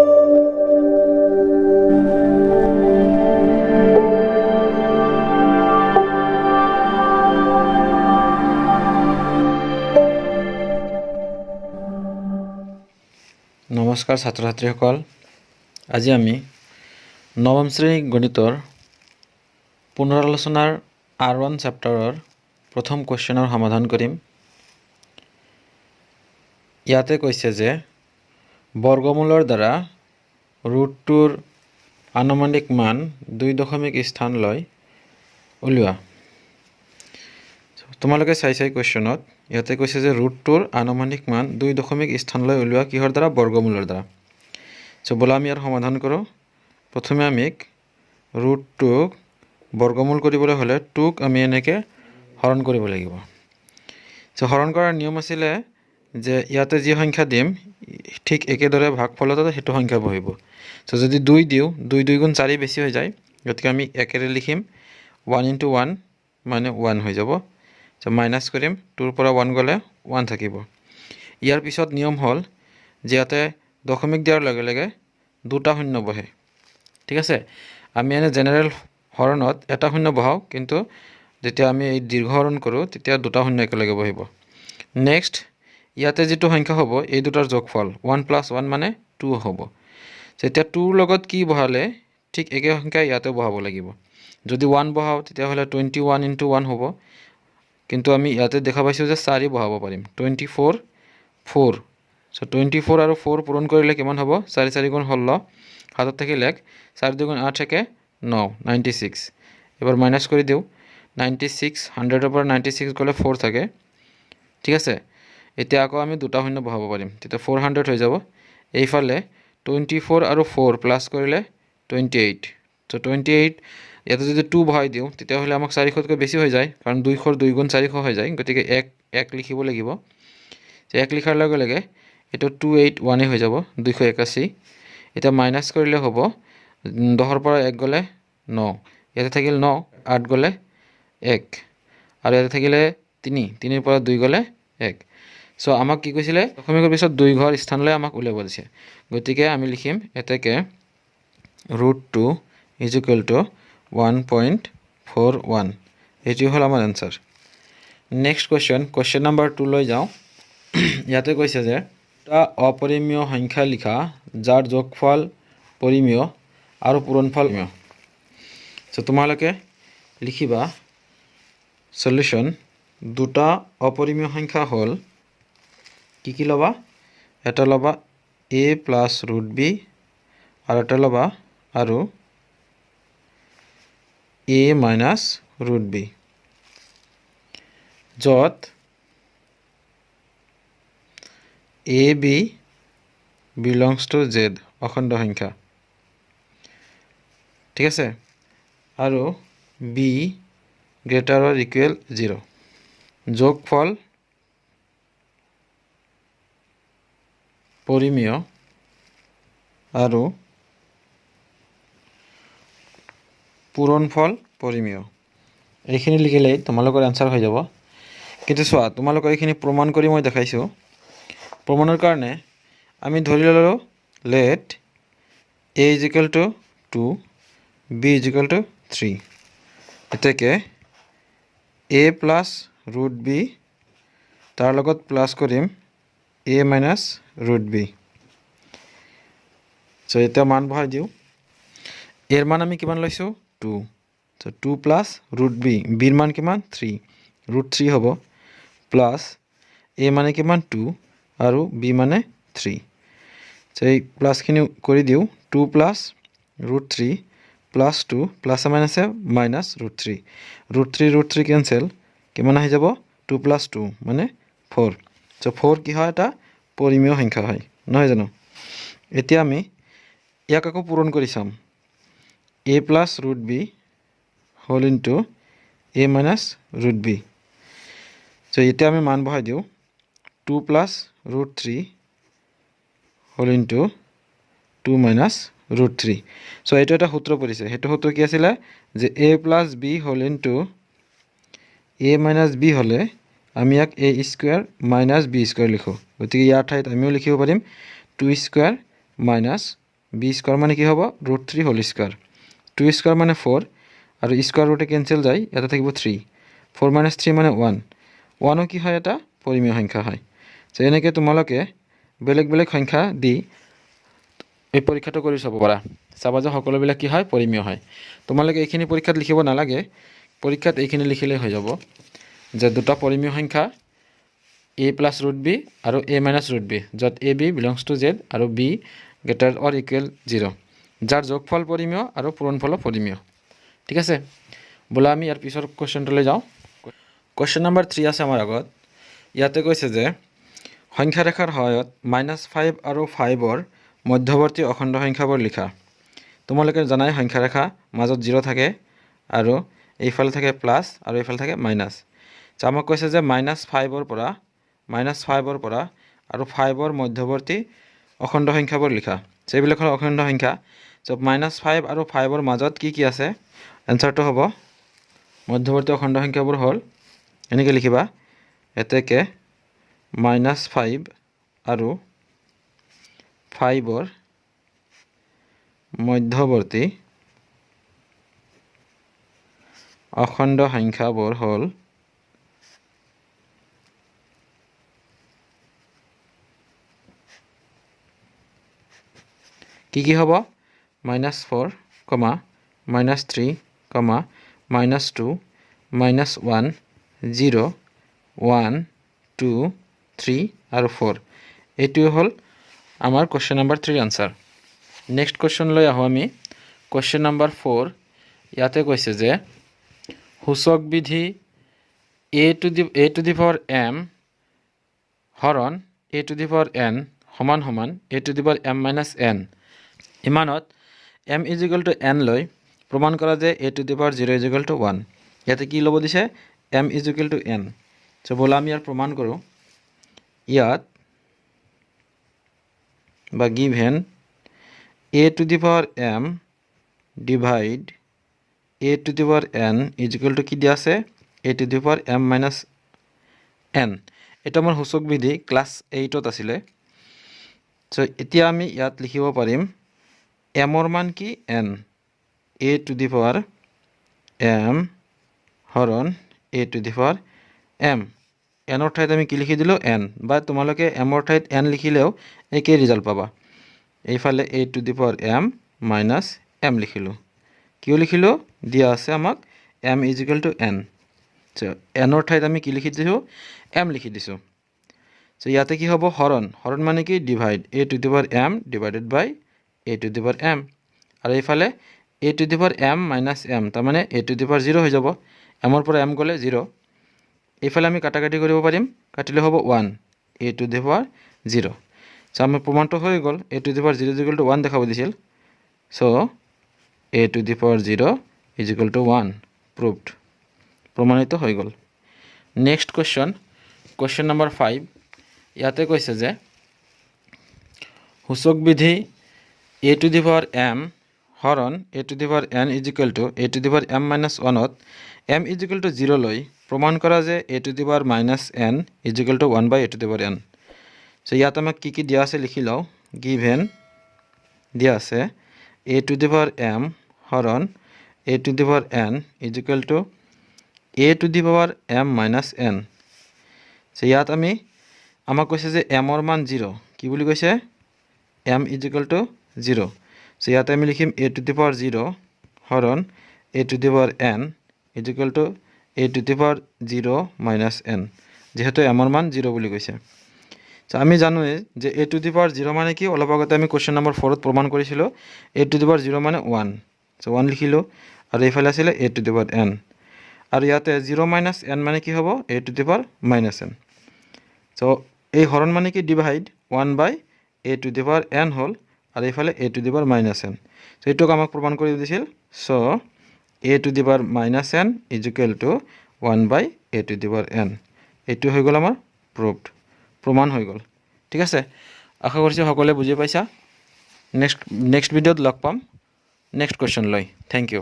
নমস্কাৰ ছাত্ৰ ছাত্ৰীসকল আজি আমি নৱম শ্ৰেণী গণিতৰ পুনৰালোচনাৰ R1 চেপ্টাৰৰ প্ৰথম কোৱেশ্চনৰ সমাধান কৰিম। ইয়াতে কৈছে যে বৰ্গমূলৰ দ্বাৰা ৰুটটোৰ আনুমানিক মান 2 স্থান লৈ উলিওৱা। তোমালোকে চাই কোৱেশ্চনত ইয়াতে কৈছে যে ৰুটটোৰ আনুমানিক মান 2 স্থান লৈ উলিওৱা কিহৰ দ্বাৰা বৰ্গমূলৰ দ্বাৰা। সো বলা আমি ইয়াৰ সমাধান কৰো। প্ৰথমে আমি ৰুটটোক বৰ্গমূল কৰিবলৈ হলে 2ক আমি এনেকে হৰণ কৰিব লাগিব। সো হৰণ কৰাৰ নিয়ম আছিল যে ইয়াতে যি সংখ্যা দিম ঠিক একেদৰে ভাগফলতো হেতু সংখ্যা বহিব। সো যদি 2 দিও 2 2 গুণ 4 বেছি হৈ যায়, গতিকে আমি একেৰে লিখিম 1 * 1 মানে 1 হৈ যাব। সো মাইনাস কৰিম 2 ৰ পৰা 1 গলে 1 থাকিব। ইয়াৰ পিছত নিয়ম হল যে ইয়াতে দশমিক দিয়াৰ লগে লগে দুটা শূন্য বহে। ঠিক আছে, আমি এনে জেনাৰেল হৰণত এটা শূন্য বহাও, কিন্তু যেতিয়া আমি এই দীৰ্ঘ হৰণ কৰো তেতিয়া দুটা শূন্য একেলগে বহিব। নেক্সট ইয়াতে যেটো সংখ্যা হ'ব এই দুটাৰ যোগফল 1 + 1 মানে 2 হ'ব। যেতিয়া 2 ৰ লগত কি বহালে ঠিক একে সংখ্যা ইয়াতে বহাব লাগিব। যদি 1 বহাও তেতিয়া হলে 21 * 1 হ'ব, কিন্তু আমি ইয়াতে দেখা পাইছো যে 4 বহাব পাৰিম 24 4। সো 24 আৰু 4 পূৰণ কৰিলে কিমান হ'ব 4 4 গুণ 16 হাতত থাকিলে 4 2 গুণ 8 থাকে 9 96। এবাৰ মাইনাস কৰি দিও 96 100 ৰ পৰা 96 গলে 4 থাকে। ঠিক আছে, এতিয়া আকৌ আমি দুটা শূন্য বহাব পাৰিম, তেতিয়া 400 হৈ যাব। এইফালে 24 আৰু 4 প্লাস কৰিলে 28। সো 28 ইয়াতে যদি 2 বহাই দিও তেতিয়া হলে আমাক 400তকৈ বেছি হৈ যায়, কাৰণ 2 * 2 = 400 হৈ যায়, গতিকে 1 লিখিব লাগিব। যে 1 লিখাৰ লগে লগে এটা 281 হৈ যাব 281। এটা মাইনাস কৰিলে হ'ব 10 ৰ পৰা 1 গলে 9, ইয়াতে থাকিল 9 8 গলে 1 আৰু ইয়াতে থাকিলে 3 3 ৰ পৰা 2 গলে 1। সো আমাক কি কৈছিলে দশমিকৰ পিছত 2 ঘৰ স্থানলৈ আমাক উলিয়াব দিছে, গতিকে আমি লিখিম এতেকে √2 = 1.41। এটি হল আমাৰ आंसर। নেক্সট কোৱেশ্চন নম্বৰ 2 লৈ যাও। ইয়াতে কৈছে যে এটা অপৰিমেয় সংখ্যা লিখা যাৰ যোগফল পৰিমেয় আৰু পূৰণফল মেয়। সো তোমালোকে লিখিবা সলিউশন। দুটা অপৰিমেয় সংখ্যা হল কি লবা, এটা লবা a + √b আৰু এটা লবা আৰু a - √b, যত ab belongs to z অখণ্ড সংখ্যা। ঠিক আছে, আৰু b > 0। যোগফল পৰিমেয় আৰু পূৰণফল পৰিমেয়। এইখিনি লিখিলেই তোমালোকৰ आंसर হৈ যাব। কিন্তু চোৱা তোমালোকৰ এইখিনি প্ৰমাণ কৰি মই দেখাইছো। প্ৰমাণৰ কাৰণে আমি ধৰি ললো let a = 2 b = 3। এতেকে a + √b তাৰ লগত প্লাস কৰিম a - √b। সো এটা মান বহাই দিও। এর মান আমি কিমান লৈছো 2। সো 2 + √b, b ৰ মান কিমান 3, √3 হ'ব প্লাস a মানে কিমান 2 আৰু b মানে 3। সো এই প্লাস খিনি কৰি দিও 2 + √3 + 2 প্লাস মাইনাসে মাইনাস √3, √3 ক্যান্সেল, কিমান আহি যাব 2 + 2 মানে 4। সো 4 কি হয় এটা পৰিমেয় সংখ্যা হয়, নহয় জানো। এতিয়া আমি ইয়াক আকৌ পূৰণ কৰি চাম a + √b whole into a - √b। So এতিয়া আমি মান বহাই দিও 2 + √3 whole into 2 - √3। সো এইটো এটা সূত্ৰ পৰিছে, হেতু সূত্ৰ কি আছিল যে a + b whole into a - b হলে আমি ইয়াক a² - b² লিখো। গতিকে ইয়াৰ ঠাইত আমিও লিখিব পাৰিম 2² - b স্কয়াৰ মানে কি হ'ব √3 হোল স্কয়াৰ 2 স্কয়াৰ মানে 4 আৰু স্কয়াৰ ৰুটে কেনসেল যায় এটা থাকিব 3 4 - 3 মানে 1 1ও কি হয় এটা পৰিমেয় সংখ্যা হয় সো এনেকে তোমালোকে বেলেগ বেলেগ সংখ্যা দি এই পৰীক্ষাটো কৰি চাব পাৰা চাবা যে সকলোবিলাক কি হয় পৰিমেয় হয় তোমালোকে এইখিনি পৰীক্ষাত লিখিব নালাগে পৰীক্ষাত এইখিনি লিখিলে হৈ যাব যে দুটা পৰিমেয় সংখ্যা a plus root b আৰু a minus root b যত ab belongs to z আৰু b greater or equal 0 যাৰ যোগফল পৰিমেয় আৰু পূৰণফল পৰিমেয় ঠিক আছে বলা আমি ইয়াৰ পিছৰ কোৱেশ্চনটো যাওঁ কোৱেশ্চন নম্বৰ 3 আছে আমাৰ আগত ইয়াতে কৈছে যে সংখ্যা ৰেখাৰ সহায়ত -5 আৰু 5 ৰ মধ্যৱৰ্তী অখণ্ড সংখ্যাবোৰ লিখা তোমালোকে জানাই সংখ্যা ৰেখা মাজত 0 থাকে আৰু এইফালে থাকে প্লাস আৰু এইফালে থাকে মাইনাস আমাক কৈছে যে -5 ৰ পৰা আৰু 5 ৰ মধ্যৱৰ্তী অখণ্ড সংখ্যাবোৰ লিখা সেইবিলাকৰ অখণ্ড সংখ্যা সব -5 আৰু 5 ৰ মাজত কি আছে এনসাৰটো হ'ব মধ্যৱৰ্তী অখণ্ড সংখ্যাবোৰ হ'ল এনেকৈ লিখিবা এতেকে -5 আৰু 5 ৰ মধ্যৱৰ্তী অখণ্ড সংখ্যাবোৰ হ'ল কি হ'ব -4, -3, -2, -1, 0, 1, 2, 3 আৰু 4 এইটো হ'ল আমাৰ question number 3 answer next question লৈ আহো আমি কোৱেশ্চন নম্বৰ 4 ইয়াতে কৈছে যে সূচক বিধি a to the power m হৰণ a to the power n সমান a to the power m minus n ইমানত m is equal to n লৈ প্ৰমাণ কৰা যে a to the power 0 is equal to 1 ইয়াতে কি ল'ব দিছে m is equal to n so বলা আমি ইয়াৰ প্ৰমাণ কৰো ইয়াত বা given a to the power m divide a to the power n is equal to কি দিয়া আছে a to the power m minus n এটা আমাৰ সূচক বিধি ক্লাস 8 ত আছিল সো এতিয়া আমি ইয়াত লিখিব পাৰিম m ৰ মান কি n a to the power m হৰণ a to the power m n ৰ ঠাইত আমি কি লিখি দিলো n বা তোমালোকে m ৰ ঠাইত n লিখিলেও একেই ৰিজাল্ট পাবা এইফালে a to the power m minus m লিখিলো কিয় লিখিলো দিয়া আছে আমাক m is equal to n so n ৰ ঠাইত আমি কি লিখি দিছো m লিখি দিছো সো ইয়াতে কি হ'ব হৰণ মানে কি divide a to the power m divided by a to the power m আৰু এইফালে a to the power m minus m তাৰ মানে a to the power 0 হৈ যাব m ৰ পৰা m গলে 0 এইফালে আমি কাটাকাটি কৰিব পাৰিম কাটিলে হ'ব 1 a to the power 0 so আমাৰ প্ৰমাণটো হৈ গল a to the power 0 is equal to 1 দেখাব দিছিল so a to the power 0 is equal to 1 proved প্ৰমাণিত হৈ গল নেক্সট কোৱেশ্চন নম্বৰ 5 ইয়াতে কৈছে যে সূচক বিধি a to the power m হৰণ a to the power n is equal to a to the power m minus 1 to m is equal to 0 লৈ প্ৰমাণ কৰা যে a to the power minus n is equal to 1 by a to the power n so ইয়াত আমাক কি দিয়া আছে লিখি লও given দিয়া আছে a to the power m হৰণ a to the power n is equal to a to the power m minus n so ইয়াত আমি আমাক কৈছে যে m ৰ মান 0 কি বুলি কৈছে m is equal to 0 so ইয়াত আমি লিখিম a to the power 0 হৰণ a to the power n is equal to a to the power 0 minus n যেহেতু m ৰ মান 0 বুলি কৈছে সো আমি জানো যে a to the power 0 মানে কি অলপ আগতে আমি কোৱেশ্চন নম্বৰ 4 ত প্ৰমাণ কৰিছিলো a to the power 0 মানে 1 সো 1 লিখিলো আৰু এইফালে আছিল a to the power n আৰু ইয়াতে 0 minus n মানে কি হ'ব a to the power minus n so এই হৰণ মানে কি divide 1 by a to the power n হল আৰু এইফালে a to the power minus n so এইটোক আমাক প্ৰমাণ কৰি দিছিল so a to the power minus n is equal to 1 by a to the power n এইটো হৈ গল আমাৰ proved প্ৰমাণ হৈ গল ঠিক আছে আশা কৰিছো সকলোৱে বুজি পাইছা নেক্সট ভিডিঅত লগ পাম নেক্সট কোৱেশ্চন লৈ থ্যাংক ইউ